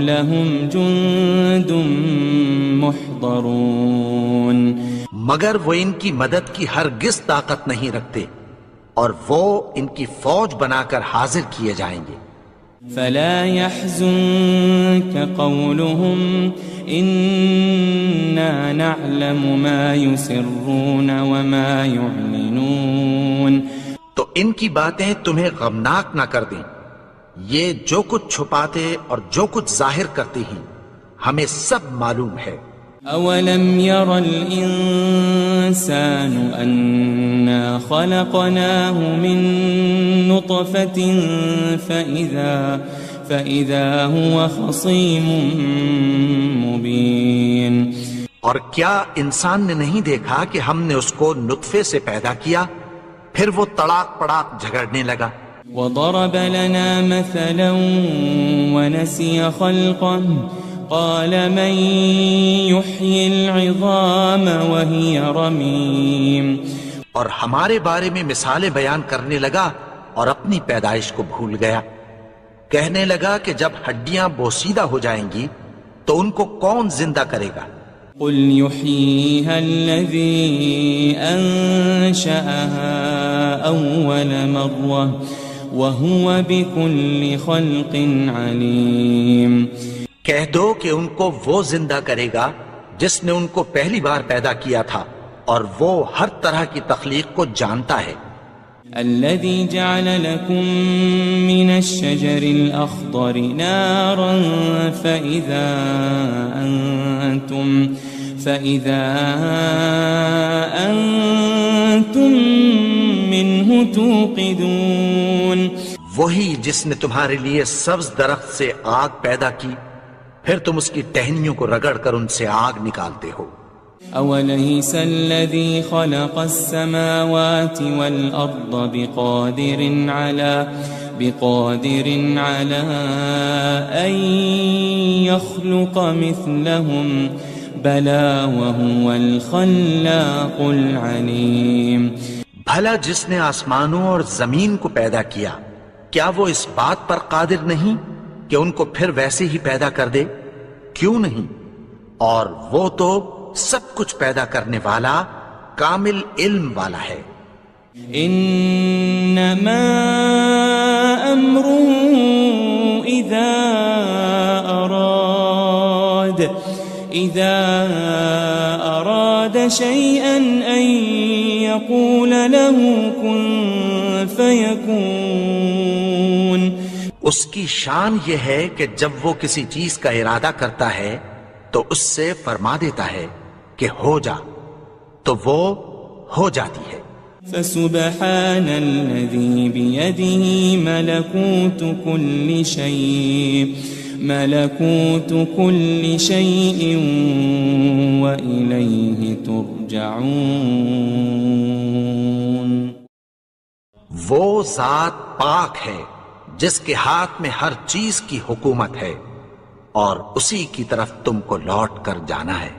لهم جند محضرون، مگر وہ ان کی مدد کی ہرگز طاقت نہیں رکھتے، اور وہ ان کی فوج بنا کر حاضر کیے جائیں گے۔ فلا يحزنك قولهم إنا نعلم ما يسرون وما يعلنون. تو ان کی باتیں تمہیں غمناک نہ کر دیں. یہ جو کچھ چھپاتے اور جو کچھ ظاہر کرتے ہیں ہمیں سب معلوم ہے. أولم ير الإنسان أنا خلقناه من نطفة فإذا هو خصيم مبين. اور کیا انسان نے نہیں دیکھا کہ ہم نے اس کو نطفے سے پیدا کیا پھر وہ تڑاک پڑاک جھگڑنے لگا. وضرب لنا مثلا ونسي خلقه قال من يحيي العظام وهي رميم. اور ہمارے بارے میں مثالیں بیان کرنے لگا اور اپنی پیدائش کو بھول گیا. کہنے لگا کہ جب ہڈیاں بوسیدہ ہو جائیں گی تو ان کو کون زندہ کرے گا؟ قل يحييها الذي أنشأها أول مرة وهو بكل خلق عليم. کہہ دو کہ ان کو وہ زندہ کرے گا جس نے ان کو پہلی بار پیدا کیا تھا اور وہ ہر طرح کی تخلیق کو جانتا ہے. الذي جعل لكم من الشجر الأخضر نارا فإذا أنتم منه توقدون. وہی جس نے تمہارے لیے سبز درخت سے آگ پیدا کی پھر تم اس کی ٹہنیوں کو رگڑ کر ان سے آگ نکالتے ہو. أوليس الذي خلق السماوات والأرض بقادر على أن يخلق مثلهم بلى وهو الخلاق العليم. بھلا جس نے آسمانوں اور زمین کو پیدا کیا کیا وہ اس بات پر قادر نہیں کہ ان کو پھر ویسے ہی پیدا کر دے؟ کیوں نہیں؟ اور وہ تو سب کچھ پیدا کرنے والا کامل علم والا ہے. انما امره اذا اراد شيئا ان يقول له كن فيكون. اس کی شان یہ ہے کہ جب وہ کسی چیز کا ارادہ کرتا ہے تو اس سے فرما دیتا ہے کہ ہو جا تو وہ ہو جاتی ہے. فسبحان الذي بيده ملكوت كل شيء وإليه ترجعون. وہ ذات پاک ہے جس کے ہاتھ میں ہر چیز کی حکومت ہے اور اسی کی طرف تم کو لوٹ کر جانا ہے.